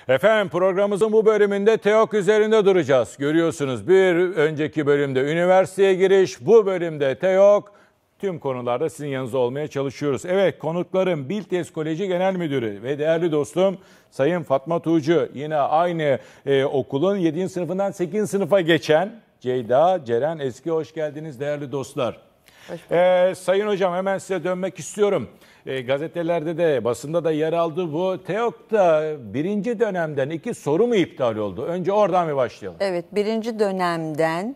Efendim programımızın bu bölümünde TEOK üzerinde duracağız. Görüyorsunuz bir önceki bölümde üniversiteye giriş, bu bölümde TEOK. Tüm konularda sizin yanınızda olmaya çalışıyoruz. Evet, konuklarım Biltes Koleji Genel Müdürü ve değerli dostum Sayın Fatma Tuğcu. Yine aynı okulun 7. sınıfından 8. sınıfa geçen Ceyda Ceren Eski. Hoş geldiniz değerli dostlar. Sayın Hocam, hemen size dönmek istiyorum. Gazetelerde de basında da yer aldı bu. TEOK'ta birinci dönemden 2 soru mu iptal oldu? Önce oradan bir başlayalım. Evet, birinci dönemden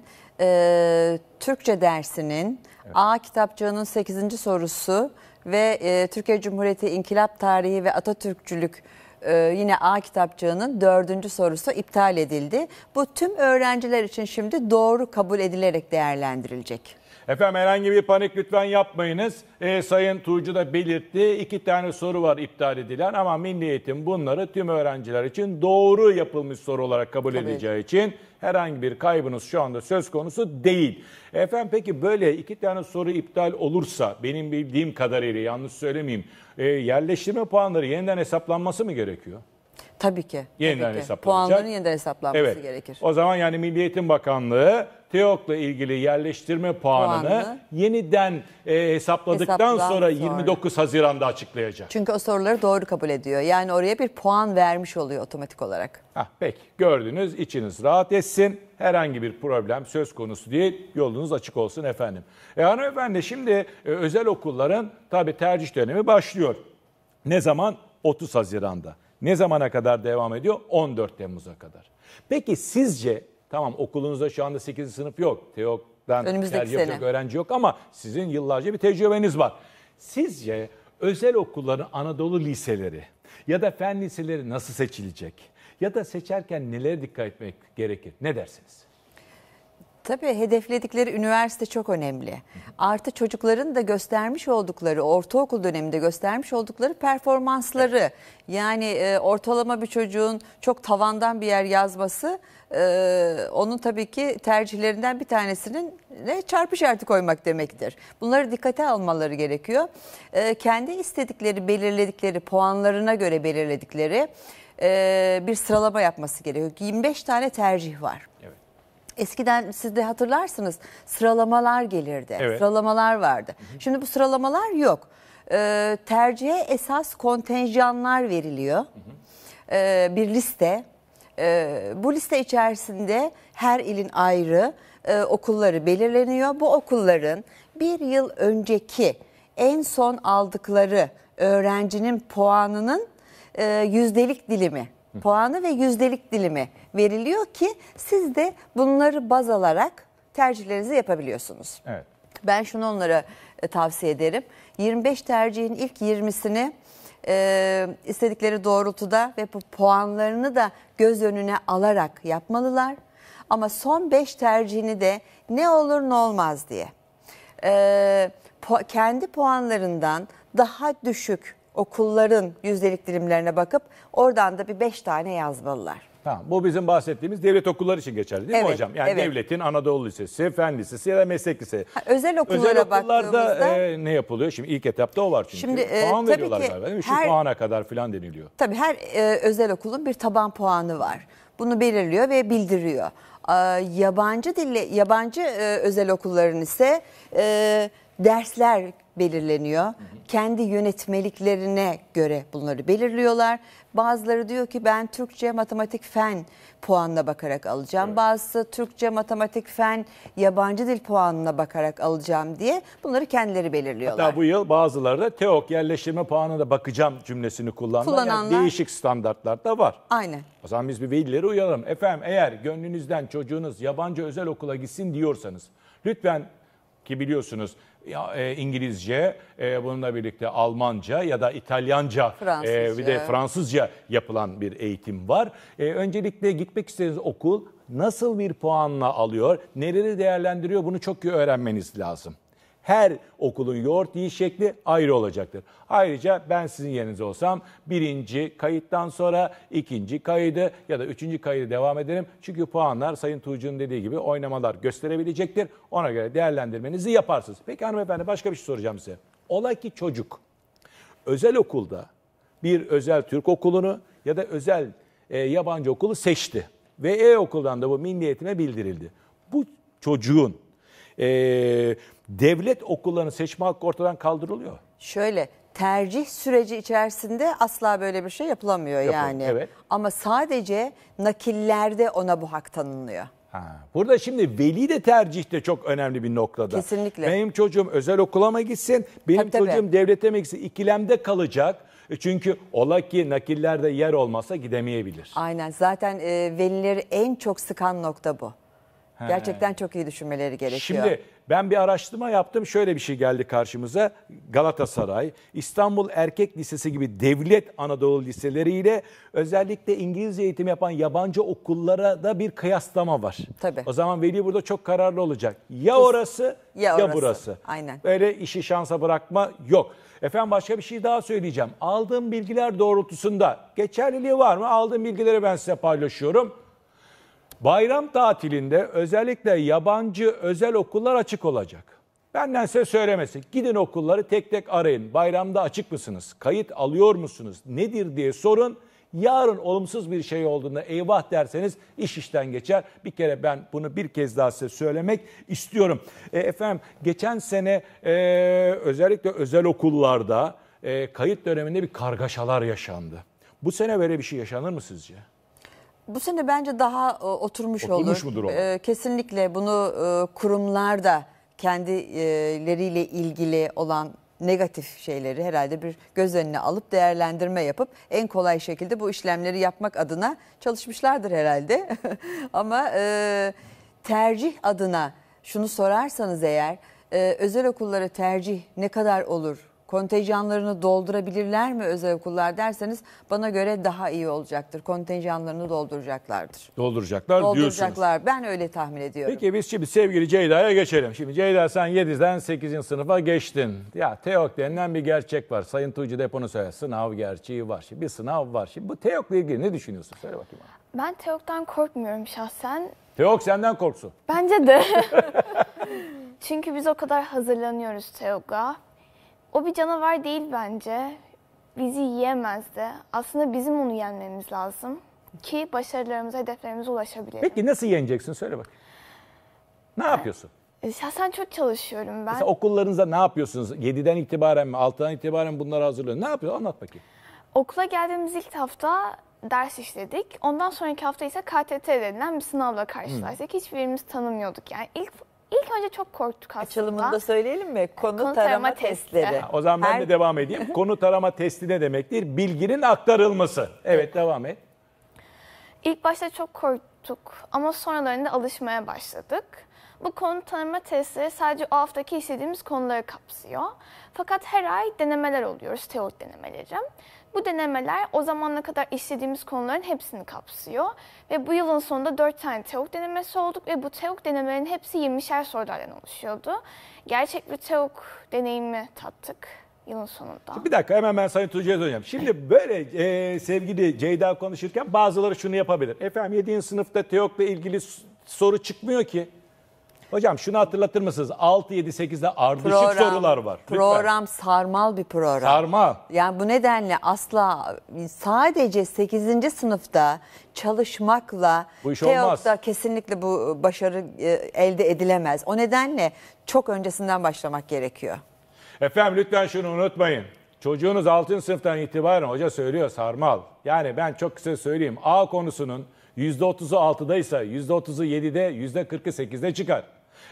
Türkçe dersinin A kitapçığının 8. sorusu ve Türkiye Cumhuriyeti İnkılap Tarihi ve Atatürkçülük yine A kitapçığının 4. sorusu iptal edildi. Bu tüm öğrenciler için şimdi doğru kabul edilerek değerlendirilecek. Efendim herhangi bir panik lütfen yapmayınız. Sayın Tuğcu da belirtti. 2 tane soru var iptal edilen ama Milli Eğitim bunları tüm öğrenciler için doğru yapılmış soru olarak kabul edeceği için herhangi bir kaybınız şu anda söz konusu değil. Efendim peki böyle 2 tane soru iptal olursa, benim bildiğim kadarıyla yanlış söylemeyeyim, yerleştirme puanları yeniden hesaplanması mı gerekiyor? Tabii ki. Yeniden tabii hesaplanacak. Puanların yeniden hesaplanması gerekir. O zaman yani Milli Eğitim Bakanlığı TEOK'la ilgili yerleştirme puanını yeniden hesapladıktan sonra 29 Haziran'da açıklayacak. Çünkü o soruları doğru kabul ediyor. Yani oraya bir puan vermiş oluyor otomatik olarak. Peki gördünüz, içiniz rahat etsin. Herhangi bir problem söz konusu değil. Yolunuz açık olsun efendim. Hanımefendi şimdi özel okulların tabii tercih dönemi başlıyor. Ne zaman? 30 Haziran'da. Ne zamana kadar devam ediyor? 14 Temmuz'a kadar. Peki sizce, tamam okulunuzda şu anda 8. sınıf yok. TEOK'tan tercih yapacak öğrenci yok ama sizin yıllarca bir tecrübeniz var. Sizce özel okulların Anadolu liseleri ya da fen liseleri nasıl seçilecek? Ya da seçerken nelere dikkat etmek gerekir? Ne dersiniz? Tabii hedefledikleri üniversite çok önemli. Artı çocukların da göstermiş oldukları, ortaokul döneminde göstermiş oldukları performansları. Yani ortalama bir çocuğun çok tavandan bir yer yazması, onun tabii ki tercihlerinden bir tanesinin çarpı işareti koymak demektir. Bunları dikkate almaları gerekiyor. Kendi istedikleri, belirledikleri, puanlarına göre belirledikleri bir sıralama yapması gerekiyor. 25 tane tercih var. Evet. Eskiden siz de hatırlarsınız sıralamalar gelirdi, sıralamalar vardı. Şimdi bu sıralamalar yok. Tercihe esas kontenjanlar veriliyor. Bir liste. Bu liste içerisinde her ilin ayrı okulları belirleniyor. Bu okulların bir yıl önceki en son aldıkları öğrencinin puanının yüzdelik dilimi. Puanı ve yüzdelik dilimi veriliyor ki siz de bunları baz alarak tercihlerinizi yapabiliyorsunuz. Evet. Ben şunu onlara tavsiye ederim. 25 tercihin ilk 20'sini istedikleri doğrultuda ve bu puanlarını da göz önüne alarak yapmalılar. Ama son 5 tercihini de ne olur ne olmaz diye kendi puanlarından daha düşük okulların yüzdelik dilimlerine bakıp oradan da bir 5 tane yazmalılar. Tamam, bu bizim bahsettiğimiz devlet okulları için geçerli değil mi hocam? Yani devletin Anadolu Lisesi, Fen Lisesi ya da Meslek Lisesi. Özel okullara baktığımızda ne yapılıyor? Şimdi ilk etapta o var çünkü. Şimdi, puan veriyorlar galiba değil mi? Şu puana kadar falan deniliyor. Tabii her özel okulun bir taban puanı var. Bunu belirliyor ve bildiriyor. Yabancı özel okulların ise dersler belirleniyor. Kendi yönetmeliklerine göre bunları belirliyorlar. Bazıları diyor ki ben Türkçe, matematik, fen puanına bakarak alacağım. Bazısı Türkçe, matematik, fen, yabancı dil puanına bakarak alacağım diye bunları kendileri belirliyorlar. Hatta bu yıl bazıları da TEOK yerleştirme puanına da bakacağım cümlesini kullananlar. Yani değişik standartlar da var. Aynen. O zaman biz bir velileri uyaralım. Efendim eğer gönlünüzden çocuğunuz yabancı özel okula gitsin diyorsanız lütfen, ki biliyorsunuz İngilizce, bununla birlikte Almanca ya da İtalyanca, bir de Fransızca yapılan bir eğitim var. Öncelikle gitmek istediğiniz okul nasıl bir puanla alıyor, neleri değerlendiriyor, bunu çok iyi öğrenmeniz lazım. Her okulun yoğurt yiyiş şekli ayrı olacaktır. Ayrıca ben sizin yerinizde olsam 1. kayıttan sonra 2. kaydı ya da 3. kaydı devam ederim. Çünkü puanlar Sayın Tuğcu'nun dediği gibi oynamalar gösterebilecektir. Ona göre değerlendirmenizi yaparsınız. Peki hanımefendi, başka bir şey soracağım size. Ola ki çocuk özel okulda bir özel Türk okulunu ya da özel yabancı okulu seçti. Ve e-okuldan da bu milli eğitime bildirildi. Bu çocuğun devlet okullarını seçme hakkı ortadan kaldırılıyor. Şöyle, tercih süreci içerisinde asla böyle bir şey yapılamıyor yani. Evet. Ama sadece nakillerde ona bu hak tanınıyor. Burada şimdi veli de tercihte çok önemli bir noktada. Kesinlikle. Benim çocuğum özel okula mı gitsin, benim Tabii. çocuğum devlete mi gitsin, ikilemde kalacak. Çünkü ola ki nakillerde yer olmazsa gidemeyebilir. Aynen, zaten velileri en çok sıkan nokta bu. Gerçekten çok iyi düşünmeleri gerekiyor. Şimdi ben bir araştırma yaptım. Şöyle bir şey geldi karşımıza. Galatasaray, İstanbul Erkek Lisesi gibi devlet Anadolu liseleriyle özellikle İngilizce eğitim yapan yabancı okullara da bir kıyaslama var. Tabii. O zaman veli burada çok kararlı olacak. Ya orası ya burası. Aynen. Böyle işi şansa bırakma yok. Efendim başka bir şey daha söyleyeceğim. Aldığım bilgiler doğrultusunda geçerliliği var mı? Aldığım bilgileri ben size paylaşıyorum. Bayram tatilinde özellikle yabancı özel okullar açık olacak. Benden size söylemesi. Gidin okulları tek tek arayın. Bayramda açık mısınız? Kayıt alıyor musunuz? Nedir diye sorun. Yarın olumsuz bir şey olduğunda eyvah derseniz iş işten geçer. Bir kere ben bunu bir kez daha size söylemek istiyorum. Efendim geçen sene özellikle özel okullarda kayıt döneminde bir kargaşalar yaşandı. Bu sene böyle bir şey yaşanır mı sizce? Bu sene bence daha oturmuş Oturmuş olur. mudur o? Kesinlikle bunu kurumlar da kendileriyle ilgili olan negatif şeyleri herhalde bir göz önüne alıp değerlendirme yapıp en kolay şekilde bu işlemleri yapmak adına çalışmışlardır herhalde. Ama tercih adına şunu sorarsanız eğer özel okulları tercih ne kadar olur? Kontenjanlarını doldurabilirler mi özel okullar derseniz bana göre daha iyi olacaktır. Kontenjanlarını dolduracaklardır. Dolduracaklar diyorsunuz. Dolduracaklar. Ben öyle tahmin ediyorum. Peki biz şimdi sevgili Ceyda'ya geçelim. Şimdi Ceyda sen 7'den 8. sınıfa geçtin. Ya TEOK denilen bir gerçek var. Sayın Tuğcu Depo'nu söyler. Sınav gerçeği var. Şimdi bir sınav var. Şimdi bu TEOK'la ilgili ne düşünüyorsun? Söyle bakayım bana. Ben TEOK'tan korkmuyorum şahsen. TEOK senden korksun. Bence de. Çünkü biz o kadar hazırlanıyoruz TEOK'a. O bir canavar değil bence. Bizi yiyemez de. Aslında bizim onu yenmemiz lazım. Ki başarılarımıza, hedeflerimize ulaşabilelim. Peki nasıl yeneceksin? Söyle bakayım. Ne yapıyorsun? Şahsen çok çalışıyorum ben. Mesela okullarınızda ne yapıyorsunuz? 7'den itibaren mi? 6'dan itibaren mi bunları hazırlıyorsun? Ne yapıyorsun? Anlat bakayım. Okula geldiğimiz ilk hafta ders işledik. Ondan sonraki hafta ise KTT denilen bir sınavla karşılaştık. Hiçbirimizi tanımıyorduk yani. İlk önce çok korktuk aslında. Açılımını da söyleyelim mi? Konu Konu tarama tarama testleri. testi. O zaman ben de devam edeyim. Konu tarama testi ne demektir? Bilginin aktarılması. Evet devam et. İlk başta çok korktuk ama sonralarında alışmaya başladık. Bu konu tanıma testleri sadece o haftaki işlediğimiz konuları kapsıyor. Fakat her ay denemeler oluyoruz, TEOK denemeleri. Bu denemeler o zamana kadar işlediğimiz konuların hepsini kapsıyor. Ve bu yılın sonunda 4 tane TEOK denemesi olduk ve bu TEOK denemelerinin hepsi 20'şer sorulardan oluşuyordu. Gerçek bir TEOK deneyimi tattık yılın sonunda. Bir dakika hemen ben Sayın Tuğcu'ya döneceğim. Şimdi böyle sevgili Ceyda konuşurken bazıları şunu yapabilir. Efendim 7. sınıfta TEOK'la ilgili soru çıkmıyor ki. Hocam şunu hatırlatır mısınız? 6, 7, 8'de ardışık sorular var. Lütfen. Program sarmal bir program. Sarmal. Yani bu nedenle asla sadece 8. sınıfta çalışmakla Bu iş olmaz. TEOK'ta kesinlikle bu başarı elde edilemez. O nedenle çok öncesinden başlamak gerekiyor. Efendim lütfen şunu unutmayın. Çocuğunuz 6. sınıftan itibaren hoca söylüyor sarmal. Yani ben çok kısa söyleyeyim. A konusunun %30'u 6'daysa %30'u 7'de %40'ı 8'de çıkar.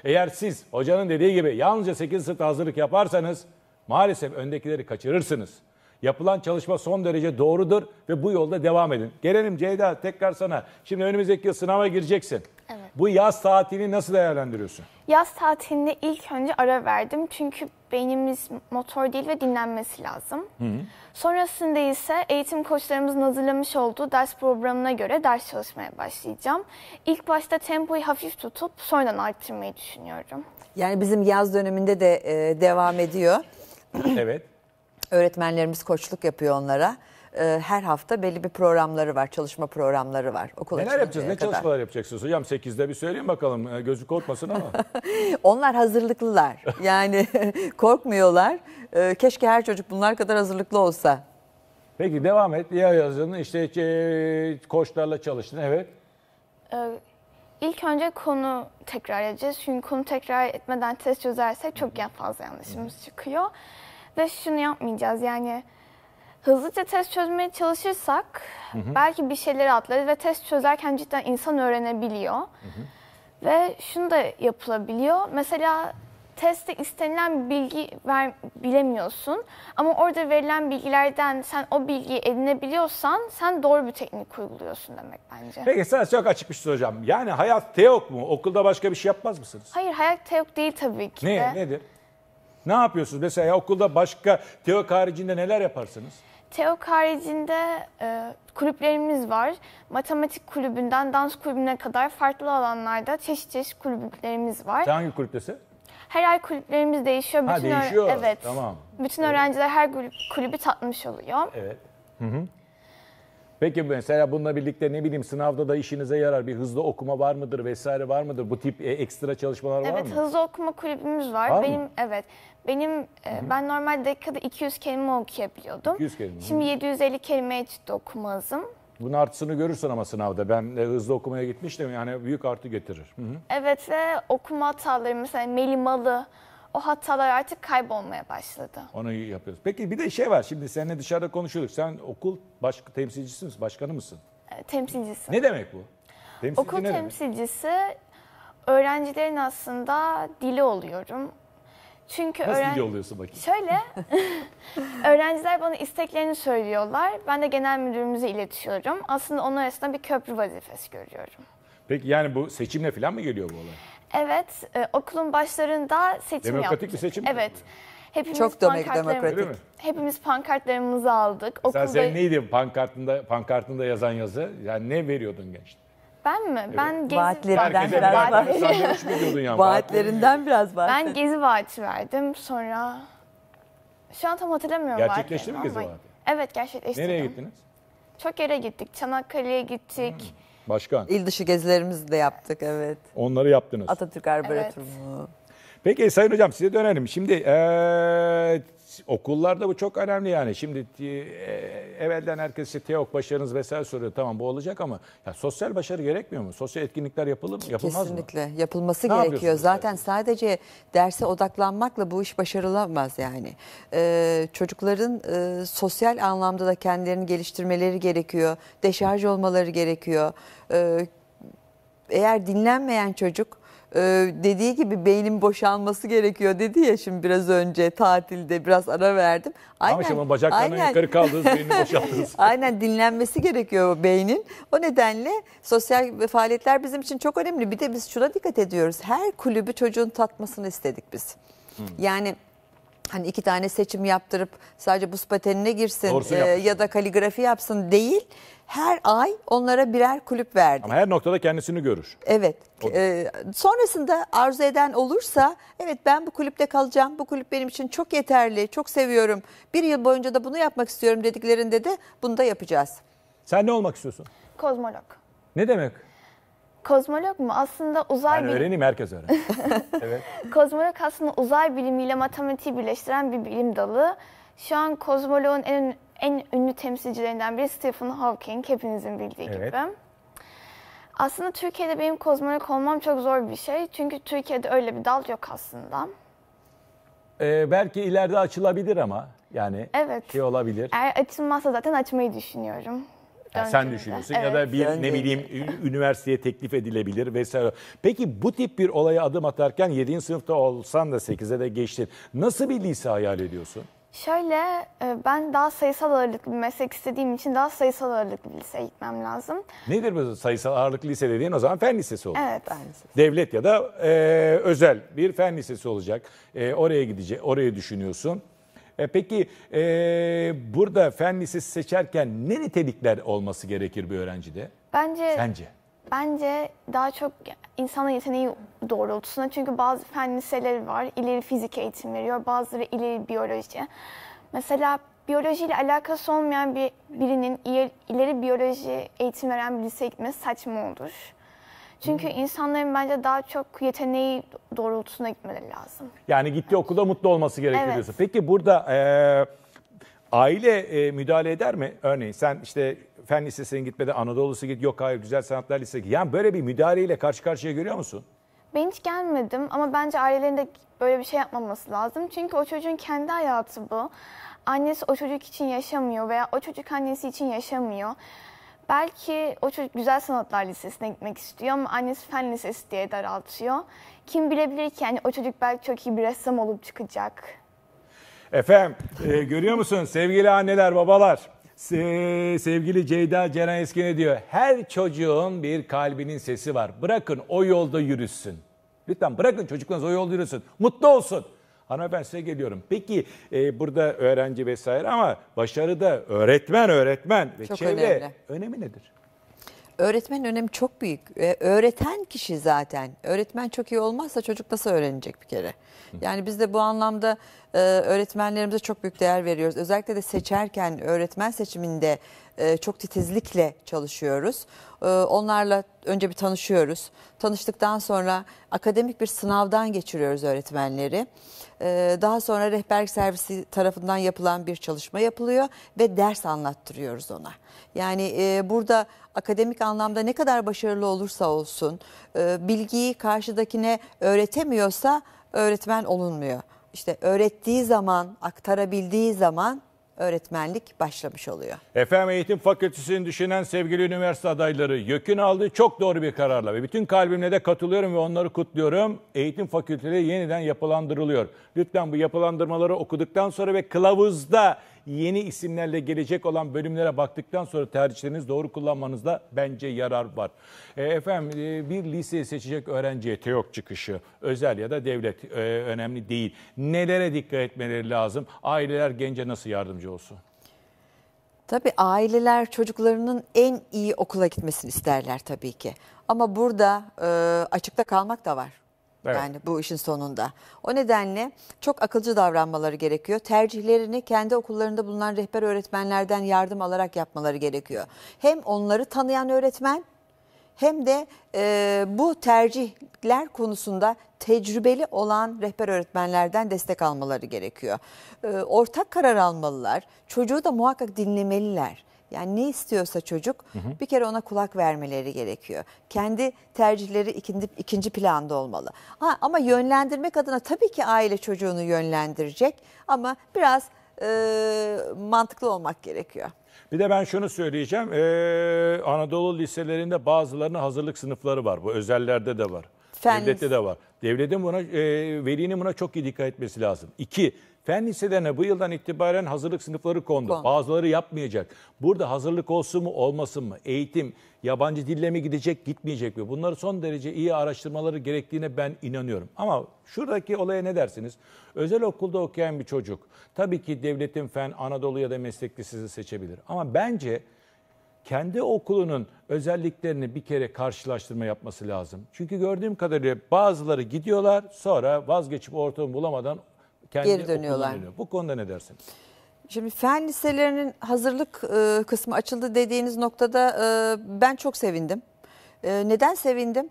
Eğer siz hocanın dediği gibi yalnızca 8. sınıfta hazırlık yaparsanız maalesef öndekileri kaçırırsınız. Yapılan çalışma son derece doğrudur ve bu yolda devam edin. Gelelim Ceyda tekrar sana. Şimdi önümüzdeki yıl sınava gireceksin. Evet. Bu yaz tatilini nasıl değerlendiriyorsun? Yaz tatilinde ilk önce ara verdim çünkü beynimiz motor değil ve dinlenmesi lazım. Sonrasında ise eğitim koçlarımızın hazırlamış olduğu ders programına göre ders çalışmaya başlayacağım. İlk başta tempoyu hafif tutup sonradan arttırmayı düşünüyorum. Yani bizim yaz döneminde de devam ediyor. Evet. Öğretmenlerimiz koçluk yapıyor onlara. Her hafta belli bir programları var, çalışma programları var. Okul Neler yapacağız? açılıncaya Ne kadar. çalışmalar yapacaksınız? Hocam 8'de bir söyleyin bakalım. Gözü korkmasın ama. Onlar hazırlıklılar. Yani korkmuyorlar. Keşke her çocuk bunlar kadar hazırlıklı olsa. Peki devam et. Ya yazın işte koçlarla çalıştın. Evet. İlk önce konu tekrar edeceğiz. Çünkü konu tekrar etmeden test çözersek çok fazla yanlışımız çıkıyor. Ve şunu yapmayacağız, yani hızlıca test çözmeye çalışırsak belki bir şeyleri atlarız ve test çözerken cidden insan öğrenebiliyor. Ve şunu da yapılabiliyor. Mesela testte istenilen bilgi bilemiyorsun ama orada verilen bilgilerden sen o bilgiyi edinebiliyorsan sen doğru bir teknik uyguluyorsun demek bence. Peki sana çok açık bir şey soracağım. Yani hayat teok mu? Okulda başka bir şey yapmaz mısınız? Hayır, hayat teok değil tabii ki de. Nedir? Ne yapıyorsunuz? Mesela okulda başka teok haricinde neler yaparsınız? Teok haricinde kulüplerimiz var. Matematik kulübünden dans kulübüne kadar farklı alanlarda çeşit çeşit kulüplerimiz var. Sen hangi kulüptesin? Her ay kulüplerimiz değişiyor. Ha, değişiyor. Evet. Tamam. Bütün öğrenciler her kulübü tatmış oluyor. Evet. Peki mesela bununla birlikte ne bileyim sınavda da işinize yarar bir hızlı okuma var mıdır vesaire var mıdır? Bu tip ekstra çalışmalar var mı? Evet, hızlı okuma kulübümüz var. Var benim mı? ben normal dakikada 200 kelime okuyabiliyordum. 200 kelime. Şimdi 750 kelimeye çıktı okuma hızım. Bunun artısını görürsün ama sınavda. Ben hızlı okumaya gitmiştim yani büyük artı getirir. Evet ve okuma hataları mesela melimalı o hatalar artık kaybolmaya başladı. Onu iyi yapıyoruz. Peki bir de şey var şimdi seninle dışarıda konuşuyorduk. Sen okul temsilcisi misin? Başkanı mısın? Temsilcisi. Ne demek bu? Temsilci Okul ne demek? temsilcisi öğrencilerin aslında dili oluyorum. Çünkü Nasıl dili oluyorsun bakayım? Şöyle, öğrenciler bana isteklerini söylüyorlar. Ben de genel müdürümüze iletiyorum. Aslında onlar arasında bir köprü vazifesi görüyorum. Peki yani bu seçimle falan mı geliyor bu olay? Evet, okulun başlarında seçim Demokratik yaptık. bir seçim mi? Evet. Hepimiz Çok demokratik. Öyle mi? Hepimiz pankartlarımızı aldık. Sen neydi pankartında yazan yazı? Yani ne veriyordun gençler? Ben mi? Ben gezi Vaatlerinden Herkese biraz birer tane var. sandviç mi diyordun yani? Vaatlerinden biraz var. Ben gezi vaati verdim. Sonra şu an tam hatırlamıyorum Gerçekleşti mi vaatlerimi gezi ama- vaati? Evet, gerçekleştirdim. Nereye gittiniz? Çok yere gittik. Çanakkale'ye gittik. Başkan. İl dışı gezilerimizi de yaptık, evet. Onları yaptınız. Atatürk Arboretumu. Peki Sayın Hocam size dönelim. Şimdi okullarda bu çok önemli yani. Şimdi evvelden herkes işte TEOK başarınız vesaire soruyor. Tamam bu olacak ama ya sosyal başarı gerekmiyor mu? Sosyal etkinlikler yapılmaz mı? Kesinlikle yapılması Ne gerekiyor. yapıyorsunuz Zaten sadece derse odaklanmakla bu iş başarılamaz yani. Çocukların sosyal anlamda da kendilerini geliştirmeleri gerekiyor. Deşarj olmaları gerekiyor. Eğer dinlenmeyen çocuk dediği gibi beynin boşalması gerekiyor dedi ya şimdi biraz önce tatilde biraz ara verdim. Ama şimdi bacaklarından yukarı kaldınız, beynini boşalttınız. Aynen dinlenmesi gerekiyor beynin. O nedenle sosyal faaliyetler bizim için çok önemli. Bir de biz şuna dikkat ediyoruz. Her kulübü çocuğun tatmasını istedik biz. Yani hani 2 tane seçim yaptırıp sadece buz patenine girsin Doğrusunu yapmış. ya da kaligrafi yapsın değil. Her ay onlara birer kulüp verdik. Ama her noktada kendisini görür. Evet. Sonrasında arzu eden olursa evet ben bu kulüpte kalacağım. Bu kulüp benim için çok yeterli, çok seviyorum. 1 yıl boyunca da bunu yapmak istiyorum dediklerinde de bunu da yapacağız. Sen ne olmak istiyorsun? Kozmolog. Ne demek? Kozmolog mu? Aslında uzay Ben bilimi. öğreneyim herkes öğren. Evet. Kozmolog aslında uzay bilimiyle matematiği birleştiren bir bilim dalı. Şu an kozmoloğun en ünlü temsilcilerinden biri Stephen Hawking, hepinizin bildiği Evet. gibi. Aslında Türkiye'de benim kozmolog olmam çok zor bir şey. Çünkü Türkiye'de öyle bir dal yok aslında. Belki ileride açılabilir ama yani Evet. şey olabilir. Eğer açılmazsa zaten açmayı düşünüyorum. Yani sen Döndüğümde. düşünüyorsun Evet. ya da bir Sen ne bileyim üniversiteye teklif edilebilir vesaire. Peki bu tip bir olaya adım atarken 7. sınıfta olsan da 8'e de geçtin. Nasıl bir lise hayal ediyorsun? Şöyle, ben daha sayısal ağırlıklı bir meslek istediğim için daha sayısal ağırlıklı bir liseye gitmem lazım. Nedir bu sayısal ağırlıklı lise dediğin o zaman fen lisesi olur. Evet. Devlet ya da özel bir fen lisesi olacak. Oraya gidecek, oraya düşünüyorsun. Peki burada fen lisesi seçerken ne nitelikler olması gerekir bir öğrencide? Sence? Bence daha çok insanın yeteneği doğrultusunda. Çünkü bazı fen liseleri var, ileri fizik eğitim veriyor, bazıları ileri biyoloji. Mesela biyolojiyle alakası olmayan birinin ileri biyoloji eğitim veren bir liseye gitmesi saçma olur. Çünkü insanların bence daha çok yeteneği doğrultusunda gitmeleri lazım. Yani gittiği okulda mutlu olması gerekiyor Evet. diyorsun. Peki burada Aile müdahale eder mi? Örneğin sen işte fen lisesine gitmeden Anadolu Lisesi git, yok hayır Güzel Sanatlar Lisesi git. Yani böyle bir müdahaleyle karşı karşıya görüyor musun? Ben hiç gelmedim ama bence ailelerin de böyle bir şey yapmaması lazım. Çünkü o çocuğun kendi hayatı bu. Annesi o çocuk için yaşamıyor veya o çocuk annesi için yaşamıyor. Belki o çocuk Güzel Sanatlar Lisesi'ne gitmek istiyor ama annesi Fen Lisesi diye daraltıyor. Kim bilebilir ki yani o çocuk belki çok iyi bir ressam olup çıkacak. Efendim görüyor musun sevgili anneler babalar, sevgili Ceyda Ceren Eski ne diyor? Her çocuğun bir kalbinin sesi var. Bırakın o yolda yürüsün. Lütfen bırakın çocuklarınız o yolda yürüsün. Mutlu olsun. Hanımefendi size geliyorum. Peki burada öğrenci vesaire ama başarıda öğretmen ve Çok çevre önemli. önemi nedir? Öğretmenin önemi çok büyük. Öğreten kişi zaten. Öğretmen çok iyi olmazsa çocuk nasıl öğrenecek bir kere? Yani biz de bu anlamda öğretmenlerimize çok büyük değer veriyoruz. Özellikle de seçerken öğretmen seçiminde çok titizlikle çalışıyoruz. Onlarla önce bir tanışıyoruz. Tanıştıktan sonra akademik bir sınavdan geçiriyoruz öğretmenleri. Daha sonra rehberlik servisi tarafından yapılan bir çalışma yapılıyor ve ders anlattırıyoruz ona. Yani burada akademik anlamda ne kadar başarılı olursa olsun bilgiyi karşıdakine öğretemiyorsa öğretmen olunmuyor. İşte öğrettiği zaman, aktarabildiği zaman öğretmenlik başlamış oluyor. Efendim Eğitim Fakültesini düşünen sevgili üniversite adayları, YÖK'ün aldığı çok doğru bir kararla ve bütün kalbimle de katılıyorum ve onları kutluyorum. Eğitim fakülteleri yeniden yapılandırılıyor. Lütfen bu yapılandırmaları okuduktan sonra ve kılavuzda yeni isimlerle gelecek olan bölümlere baktıktan sonra tercihlerinizi doğru kullanmanızda bence yarar var. Efendim bir liseyi seçecek öğrenciye TEOK çıkışı, özel ya da devlet önemli değil. Nelere dikkat etmeleri lazım? Aileler gence nasıl yardımcı olsun? Tabii aileler çocuklarının en iyi okula gitmesini isterler tabii ki. Ama burada açıkta kalmak da var. Evet. Yani bu işin sonunda. O nedenle çok akılcı davranmaları gerekiyor. Tercihlerini kendi okullarında bulunan rehber öğretmenlerden yardım alarak yapmaları gerekiyor. Hem onları tanıyan öğretmen hem de bu tercihler konusunda tecrübeli olan rehber öğretmenlerden destek almaları gerekiyor. Ortak karar almalılar. Çocuğu da muhakkak dinlemeliler. Yani ne istiyorsa çocuk bir kere ona kulak vermeleri gerekiyor. Kendi tercihleri ikinci planda olmalı. Ama yönlendirmek adına tabii ki aile çocuğunu yönlendirecek ama biraz mantıklı olmak gerekiyor. Bir de ben şunu söyleyeceğim. Anadolu liselerinde bazılarının hazırlık sınıfları var. Bu özellerde de var. Devlette de var. Devletin buna, velinin buna çok iyi dikkat etmesi lazım. 2. Fen liselerine bu yıldan itibaren hazırlık sınıfları kondu. Bazıları yapmayacak. Burada hazırlık olsun mu olmasın mı? Eğitim yabancı dille mi gidecek, gitmeyecek mi? Bunları son derece iyi araştırmaları gerektiğine ben inanıyorum. Ama şuradaki olaya ne dersiniz? Özel okulda okuyan bir çocuk tabii ki devletin fen, Anadolu ya da meslek lisesi seçebilir. Ama bence kendi okulunun özelliklerini bir kere karşılaştırma yapması lazım. Çünkü gördüğüm kadarıyla bazıları gidiyorlar sonra vazgeçip ortamı bulamadan kendi geri dönüyorlar. okuluna dönüyor. Bu konuda ne dersiniz? Şimdi fen liselerinin hazırlık kısmı açıldı dediğiniz noktada ben çok sevindim. Neden sevindim?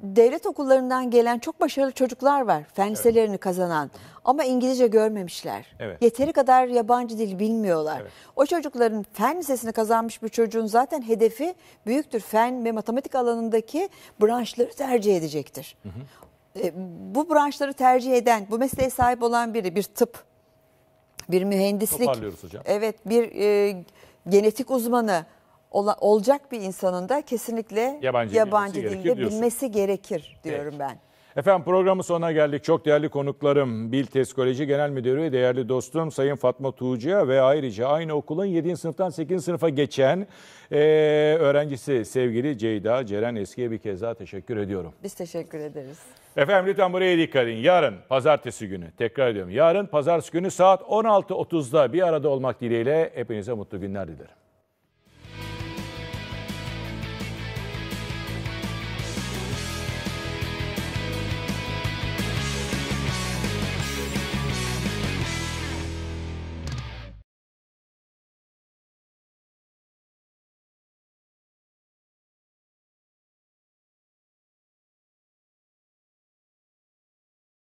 Devlet okullarından gelen çok başarılı çocuklar var. Fen liselerini kazanan ama İngilizce görmemişler. Evet. Yeteri kadar yabancı dil bilmiyorlar. Evet. O çocukların fen lisesini kazanmış bir çocuğun zaten hedefi büyüktür. Fen ve matematik alanındaki branşları tercih edecektir. Bu branşları tercih eden, bu mesleğe sahip olan biri, bir tıp, bir mühendislik, Toparlıyoruz hocam. evet, bir genetik uzmanı olacak bir insanın da kesinlikle yabancı dilde bilmesi gerekir diyorum ben. Efendim programın sonuna geldik. Çok değerli konuklarım, Biltes Koleji Genel Müdürü ve değerli dostum Sayın Fatma Tuğcu'ya ve ayrıca aynı okulun 7. sınıftan 8. sınıfa geçen öğrencisi sevgili Ceyda Ceren Eski'ye bir kez daha teşekkür ediyorum. Biz teşekkür ederiz. Efendim lütfen buraya dikkat edin. Yarın pazartesi günü, tekrar ediyorum. Yarın pazartesi günü saat 16.30'da bir arada olmak dileğiyle hepinize mutlu günler dilerim.